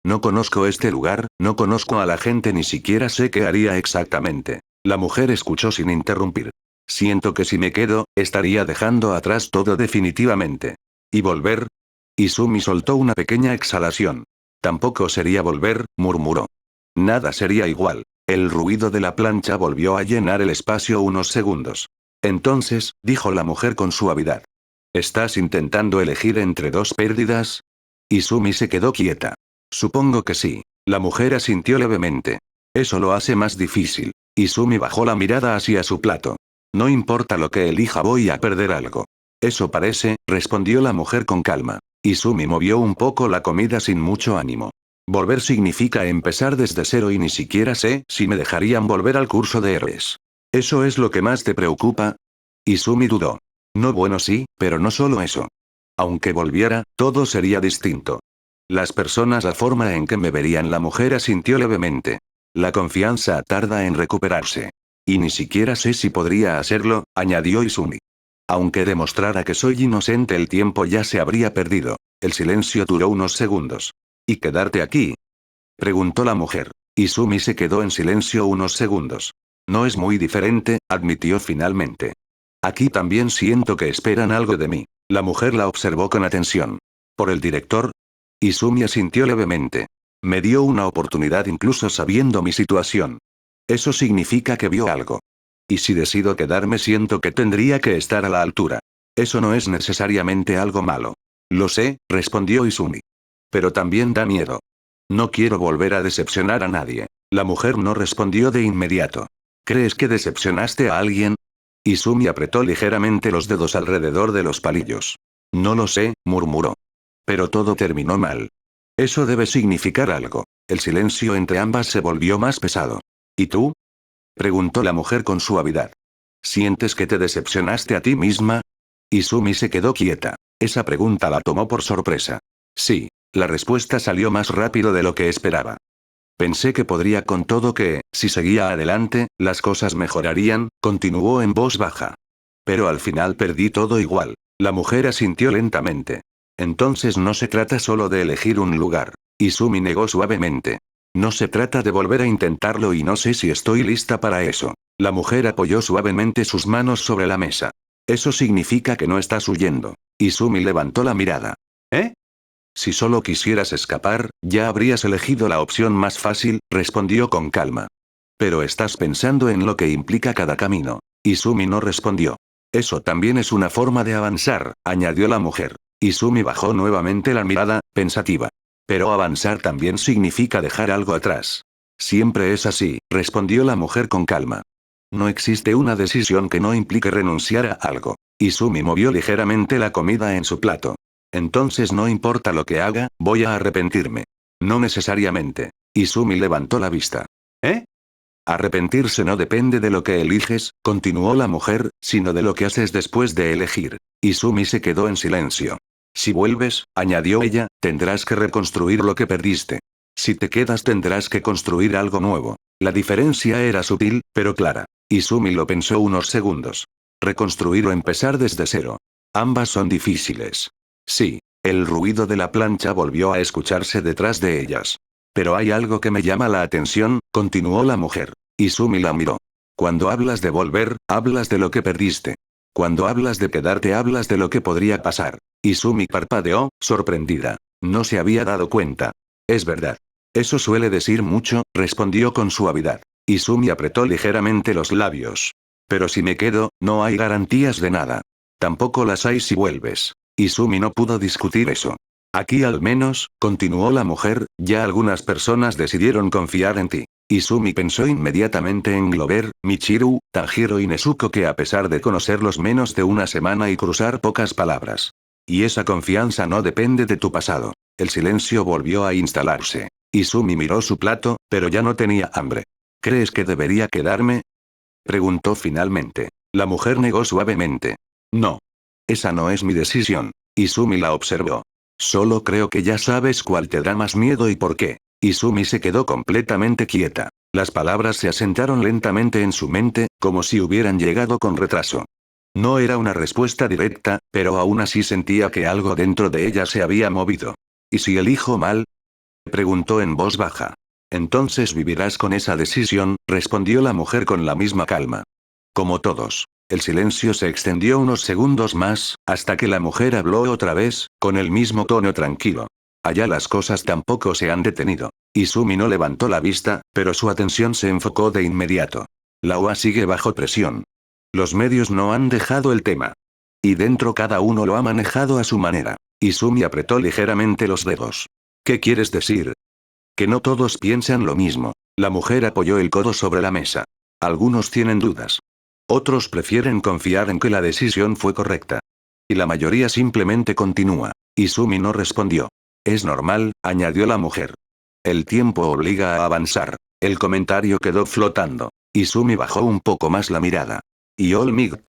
No conozco este lugar, no conozco a la gente, ni siquiera sé qué haría exactamente. La mujer escuchó sin interrumpir. Siento que si me quedo, estaría dejando atrás todo definitivamente. ¿Y volver? Izumi soltó una pequeña exhalación. Tampoco sería volver, murmuró. Nada sería igual. El ruido de la plancha volvió a llenar el espacio unos segundos. Entonces, dijo la mujer con suavidad. ¿Estás intentando elegir entre dos pérdidas? Izumi se quedó quieta. Supongo que sí. La mujer asintió levemente. Eso lo hace más difícil. Izumi bajó la mirada hacia su plato. No importa lo que elija, voy a perder algo. Eso parece, respondió la mujer con calma. Izumi movió un poco la comida sin mucho ánimo. Volver significa empezar desde cero y ni siquiera sé si me dejarían volver al curso de héroes. ¿Eso es lo que más te preocupa? Izumi dudó. No, bueno, sí, pero no solo eso. Aunque volviera, todo sería distinto. Las personas, la forma en que me verían, la mujer asintió levemente. La confianza tarda en recuperarse. Y ni siquiera sé si podría hacerlo, añadió Izumi. Aunque demostrara que soy inocente, el tiempo ya se habría perdido. El silencio duró unos segundos. ¿Y quedarte aquí? Preguntó la mujer. Izumi se quedó en silencio unos segundos. No es muy diferente, admitió finalmente. Aquí también siento que esperan algo de mí. La mujer la observó con atención. ¿Por el director? Izumi asintió levemente. Me dio una oportunidad incluso sabiendo mi situación. Eso significa que vio algo. Y si decido quedarme siento que tendría que estar a la altura. Eso no es necesariamente algo malo. Lo sé, respondió Izumi. Pero también da miedo. No quiero volver a decepcionar a nadie. La mujer no respondió de inmediato. ¿Crees que decepcionaste a alguien? Izumi apretó ligeramente los dedos alrededor de los palillos. No lo sé, murmuró. Pero todo terminó mal. Eso debe significar algo. El silencio entre ambas se volvió más pesado. ¿Y tú? Preguntó la mujer con suavidad. ¿Sientes que te decepcionaste a ti misma? Izumi se quedó quieta. Esa pregunta la tomó por sorpresa. Sí, la respuesta salió más rápido de lo que esperaba. Pensé que podría con todo que, si seguía adelante, las cosas mejorarían, continuó en voz baja. Pero al final perdí todo igual. La mujer asintió lentamente. Entonces no se trata solo de elegir un lugar. Izumi negó suavemente. No se trata de volver a intentarlo y no sé si estoy lista para eso. La mujer apoyó suavemente sus manos sobre la mesa. Eso significa que no estás huyendo. Izumi levantó la mirada. ¿Eh? Si solo quisieras escapar, ya habrías elegido la opción más fácil, respondió con calma. Pero estás pensando en lo que implica cada camino. Izumi no respondió. Eso también es una forma de avanzar, añadió la mujer. Izumi bajó nuevamente la mirada, pensativa. Pero avanzar también significa dejar algo atrás. Siempre es así, respondió la mujer con calma. No existe una decisión que no implique renunciar a algo. Izumi movió ligeramente la comida en su plato. Entonces no importa lo que haga, voy a arrepentirme. No necesariamente. Izumi levantó la vista. ¿Eh? Arrepentirse no depende de lo que eliges, continuó la mujer, sino de lo que haces después de elegir. Izumi se quedó en silencio. Si vuelves, añadió ella, tendrás que reconstruir lo que perdiste. Si te quedas tendrás que construir algo nuevo. La diferencia era sutil, pero clara. Izumi lo pensó unos segundos. Reconstruir o empezar desde cero. Ambas son difíciles. Sí, el ruido de la plancha volvió a escucharse detrás de ellas. Pero hay algo que me llama la atención, continuó la mujer. Izumi la miró. Cuando hablas de volver, hablas de lo que perdiste. Cuando hablas de quedarte, hablas de lo que podría pasar. Izumi parpadeó, sorprendida. No se había dado cuenta. Es verdad. Eso suele decir mucho, respondió con suavidad. Izumi apretó ligeramente los labios. Pero si me quedo, no hay garantías de nada. Tampoco las hay si vuelves. Izumi no pudo discutir eso. Aquí al menos, continuó la mujer, ya algunas personas decidieron confiar en ti. Izumi pensó inmediatamente en Glover, Michiru, Tanjiro y Nezuko, que a pesar de conocerlos menos de una semana y cruzar pocas palabras. Y esa confianza no depende de tu pasado. El silencio volvió a instalarse. Izumi miró su plato, pero ya no tenía hambre. ¿Crees que debería quedarme? Preguntó finalmente. La mujer negó suavemente. No. Esa no es mi decisión. Izumi la observó. Solo creo que ya sabes cuál te da más miedo y por qué. Izumi se quedó completamente quieta. Las palabras se asentaron lentamente en su mente, como si hubieran llegado con retraso. No era una respuesta directa, pero aún así sentía que algo dentro de ella se había movido. ¿Y si elijo mal? Preguntó en voz baja. Entonces vivirás con esa decisión, respondió la mujer con la misma calma. Como todos. El silencio se extendió unos segundos más, hasta que la mujer habló otra vez, con el mismo tono tranquilo. Allá las cosas tampoco se han detenido. Izumi no levantó la vista, pero su atención se enfocó de inmediato. La OA sigue bajo presión. Los medios no han dejado el tema. Y dentro cada uno lo ha manejado a su manera. Izumi apretó ligeramente los dedos. ¿Qué quieres decir? Que no todos piensan lo mismo. La mujer apoyó el codo sobre la mesa. Algunos tienen dudas. Otros prefieren confiar en que la decisión fue correcta. Y la mayoría simplemente continúa. Izumi no respondió. Es normal, añadió la mujer. El tiempo obliga a avanzar. El comentario quedó flotando. Izumi bajó un poco más la mirada. ¿Y Olmig?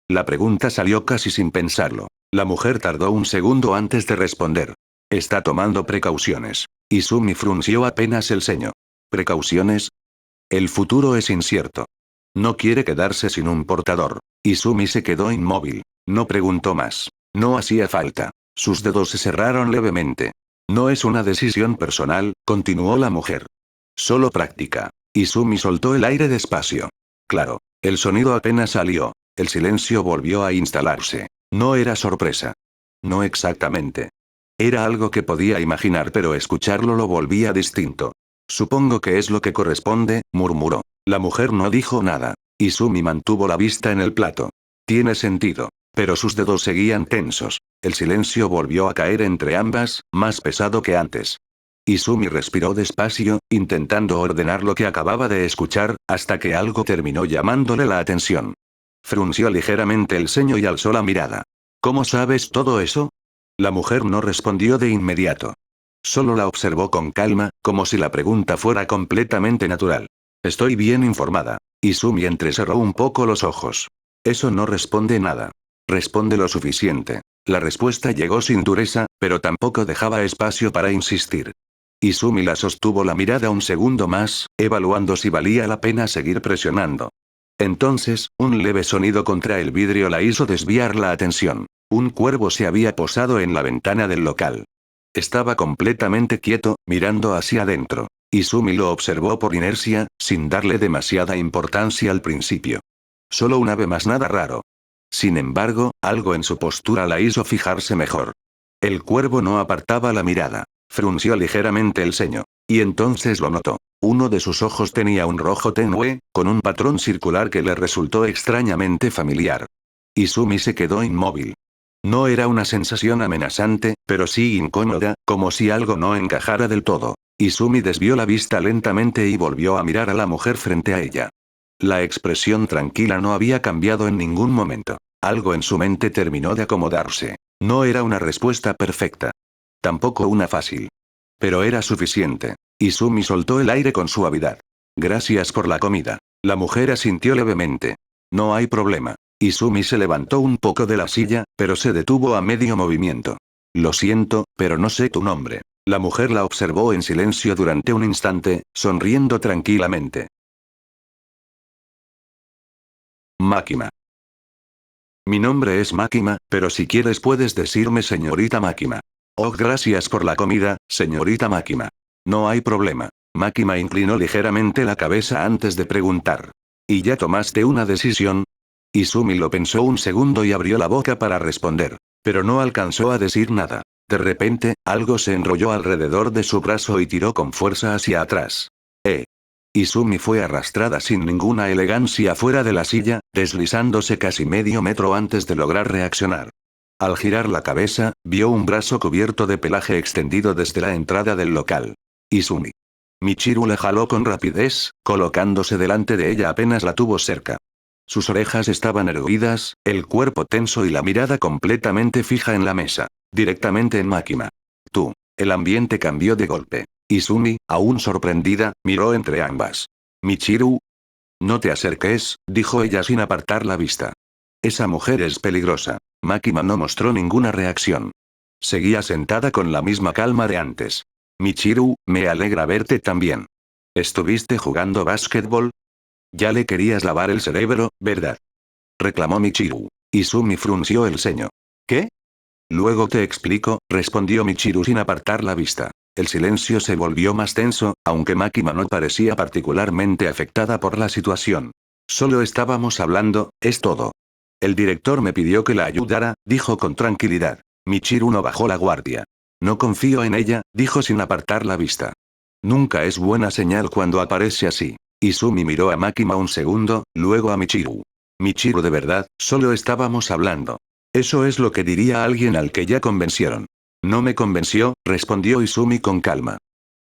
La pregunta salió casi sin pensarlo. La mujer tardó un segundo antes de responder. Está tomando precauciones. Izumi frunció apenas el ceño. ¿Precauciones? El futuro es incierto. No quiere quedarse sin un portador. Izumi se quedó inmóvil. No preguntó más. No hacía falta. Sus dedos se cerraron levemente. No es una decisión personal, continuó la mujer. Solo práctica. Izumi soltó el aire despacio. Claro. El sonido apenas salió. El silencio volvió a instalarse. No era sorpresa. No exactamente. Era algo que podía imaginar, pero escucharlo lo volvía distinto. Supongo que es lo que corresponde, murmuró. La mujer no dijo nada. Izumi mantuvo la vista en el plato. Tiene sentido. Pero sus dedos seguían tensos. El silencio volvió a caer entre ambas, más pesado que antes. Izumi respiró despacio, intentando ordenar lo que acababa de escuchar, hasta que algo terminó llamándole la atención. Frunció ligeramente el ceño y alzó la mirada. ¿Cómo sabes todo eso? La mujer no respondió de inmediato. Solo la observó con calma, como si la pregunta fuera completamente natural. Estoy bien informada. Izumi entrecerró un poco los ojos. Eso no responde nada. Responde lo suficiente. La respuesta llegó sin dureza, pero tampoco dejaba espacio para insistir. Izumi la sostuvo la mirada un segundo más, evaluando si valía la pena seguir presionando. Entonces, un leve sonido contra el vidrio la hizo desviar la atención. Un cuervo se había posado en la ventana del local. Estaba completamente quieto, mirando hacia adentro. Izumi lo observó por inercia, sin darle demasiada importancia al principio. Solo un ave más, nada raro. Sin embargo, algo en su postura la hizo fijarse mejor. El cuervo no apartaba la mirada. Frunció ligeramente el ceño. Y entonces lo notó. Uno de sus ojos tenía un rojo tenue, con un patrón circular que le resultó extrañamente familiar. Izumi se quedó inmóvil. No era una sensación amenazante, pero sí incómoda, como si algo no encajara del todo. Izumi desvió la vista lentamente y volvió a mirar a la mujer frente a ella. La expresión tranquila no había cambiado en ningún momento. Algo en su mente terminó de acomodarse. No era una respuesta perfecta. Tampoco una fácil. Pero era suficiente. Izumi soltó el aire con suavidad. Gracias por la comida. La mujer asintió levemente. No hay problema. Izumi se levantó un poco de la silla, pero se detuvo a medio movimiento. Lo siento, pero no sé tu nombre. La mujer la observó en silencio durante un instante, sonriendo tranquilamente. Makima. Mi nombre es Makima, pero si quieres puedes decirme señorita Makima. Oh, gracias por la comida, señorita Makima. No hay problema. Makima inclinó ligeramente la cabeza antes de preguntar. ¿Y ya tomaste una decisión? Izumi lo pensó un segundo y abrió la boca para responder. Pero no alcanzó a decir nada. De repente, algo se enrolló alrededor de su brazo y tiró con fuerza hacia atrás. Izumi fue arrastrada sin ninguna elegancia fuera de la silla, deslizándose casi medio metro antes de lograr reaccionar. Al girar la cabeza, vio un brazo cubierto de pelaje extendido desde la entrada del local. Izumi. Michiru la jaló con rapidez, colocándose delante de ella apenas la tuvo cerca. Sus orejas estaban erguidas, el cuerpo tenso y la mirada completamente fija en la mesa. Directamente en Makima. Tú. El ambiente cambió de golpe. Izumi, aún sorprendida, miró entre ambas. Michiru. No te acerques, dijo ella sin apartar la vista. Esa mujer es peligrosa. Makima no mostró ninguna reacción. Seguía sentada con la misma calma de antes. Michiru, me alegra verte también. ¿Estuviste jugando básquetbol? Ya le querías lavar el cerebro, ¿verdad? Reclamó Michiru. Izumi frunció el ceño. ¿Qué? Luego te explico, respondió Michiru sin apartar la vista. El silencio se volvió más tenso, aunque Makima no parecía particularmente afectada por la situación. Solo estábamos hablando, es todo. El director me pidió que la ayudara, dijo con tranquilidad. Michiru no bajó la guardia. No confío en ella, dijo sin apartar la vista. Nunca es buena señal cuando aparece así. Izumi miró a Makima un segundo, luego a Michiru. Michiru, de verdad, solo estábamos hablando. Eso es lo que diría alguien al que ya convencieron. No me convenció, respondió Izumi con calma.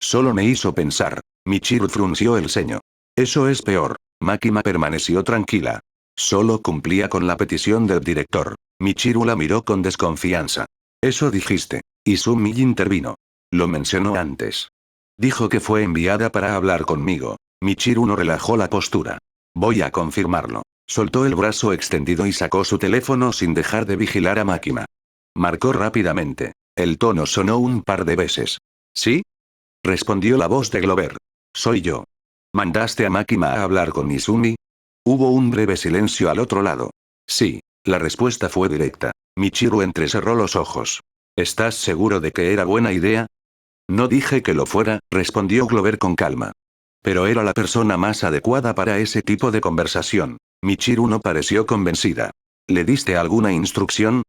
Solo me hizo pensar. Michiru frunció el ceño. Eso es peor. Makima permaneció tranquila. Solo cumplía con la petición del director. Michiru la miró con desconfianza. Eso dijiste. Izumi intervino. Lo mencionó antes. Dijo que fue enviada para hablar conmigo. Michiru no relajó la postura. Voy a confirmarlo. Soltó el brazo extendido y sacó su teléfono sin dejar de vigilar a Makima. Marcó rápidamente. El tono sonó un par de veces. ¿Sí? Respondió la voz de Glover. Soy yo. ¿Mandaste a Makima a hablar con Izumi? Hubo un breve silencio al otro lado. Sí. La respuesta fue directa. Michiru entrecerró los ojos. ¿Estás seguro de que era buena idea? No dije que lo fuera, respondió Glover con calma. Pero era la persona más adecuada para ese tipo de conversación. Michiru no pareció convencida. ¿Le diste alguna instrucción?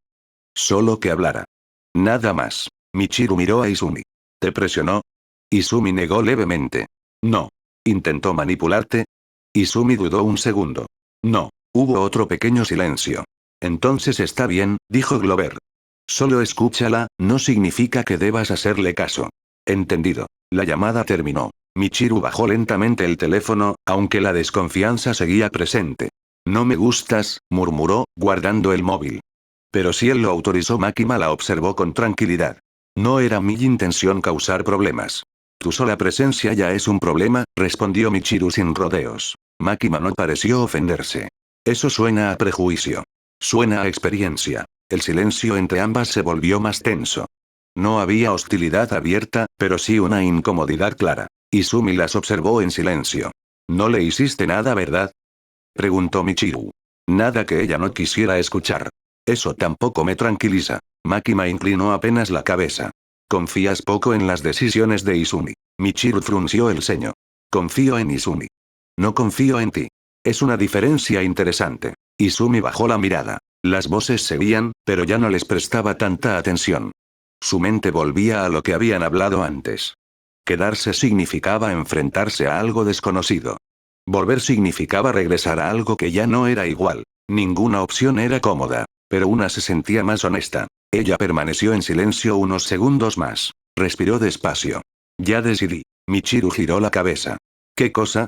Solo que hablara. Nada más. Michiru miró a Izumi. ¿Te presionó? Izumi negó levemente. No. ¿Intentó manipularte? Izumi dudó un segundo. No. Hubo otro pequeño silencio. Entonces está bien, dijo Glover. Solo escúchala, no significa que debas hacerle caso. Entendido. La llamada terminó. Michiru bajó lentamente el teléfono, aunque la desconfianza seguía presente. No me gustas, murmuró, guardando el móvil. Pero si él lo autorizó, Makima la observó con tranquilidad. No era mi intención causar problemas. Tu sola presencia ya es un problema, respondió Michiru sin rodeos. Makima no pareció ofenderse. Eso suena a prejuicio. Suena a experiencia. El silencio entre ambas se volvió más tenso. No había hostilidad abierta, pero sí una incomodidad clara. Izumi las observó en silencio. ¿No le hiciste nada, verdad? Preguntó Michiru. Nada que ella no quisiera escuchar. Eso tampoco me tranquiliza. Makima inclinó apenas la cabeza. Confías poco en las decisiones de Izumi. Michiru frunció el ceño. Confío en Izumi. No confío en ti. Es una diferencia interesante. Izumi bajó la mirada. Las voces seguían, pero ya no les prestaba tanta atención. Su mente volvía a lo que habían hablado antes. Quedarse significaba enfrentarse a algo desconocido. Volver significaba regresar a algo que ya no era igual. Ninguna opción era cómoda, pero una se sentía más honesta. Ella permaneció en silencio unos segundos más. Respiró despacio. Ya decidí. Michiru giró la cabeza. ¿Qué cosa?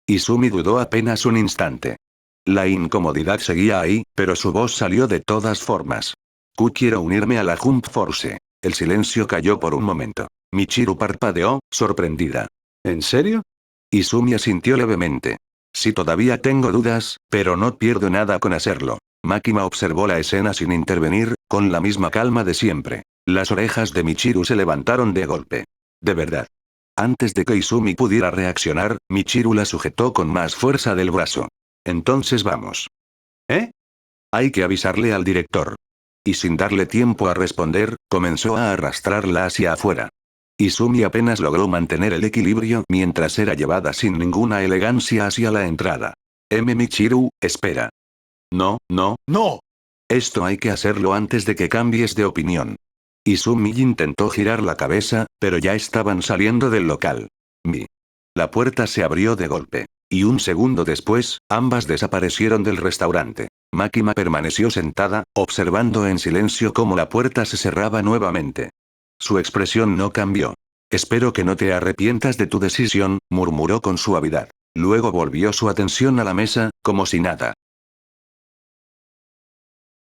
Izumi dudó apenas un instante. La incomodidad seguía ahí, pero su voz salió de todas formas. Quiero unirme a la Jump Force. El silencio cayó por un momento. Michiru parpadeó, sorprendida. ¿En serio? Izumi asintió levemente. Sí, todavía tengo dudas, pero no pierdo nada con hacerlo. Makima observó la escena sin intervenir, con la misma calma de siempre. Las orejas de Michiru se levantaron de golpe. ¿De verdad? Antes de que Izumi pudiera reaccionar, Michiru la sujetó con más fuerza del brazo. Entonces vamos. ¿Eh? Hay que avisarle al director. Y sin darle tiempo a responder, comenzó a arrastrarla hacia afuera. Izumi apenas logró mantener el equilibrio mientras era llevada sin ninguna elegancia hacia la entrada. Michiru, espera. No, no, no. Esto hay que hacerlo antes de que cambies de opinión. Izumi intentó girar la cabeza, pero ya estaban saliendo del local. La puerta se abrió de golpe. Y un segundo después, ambas desaparecieron del restaurante. Makima permaneció sentada, observando en silencio cómo la puerta se cerraba nuevamente. Su expresión no cambió. Espero que no te arrepientas de tu decisión, murmuró con suavidad. Luego volvió su atención a la mesa, como si nada.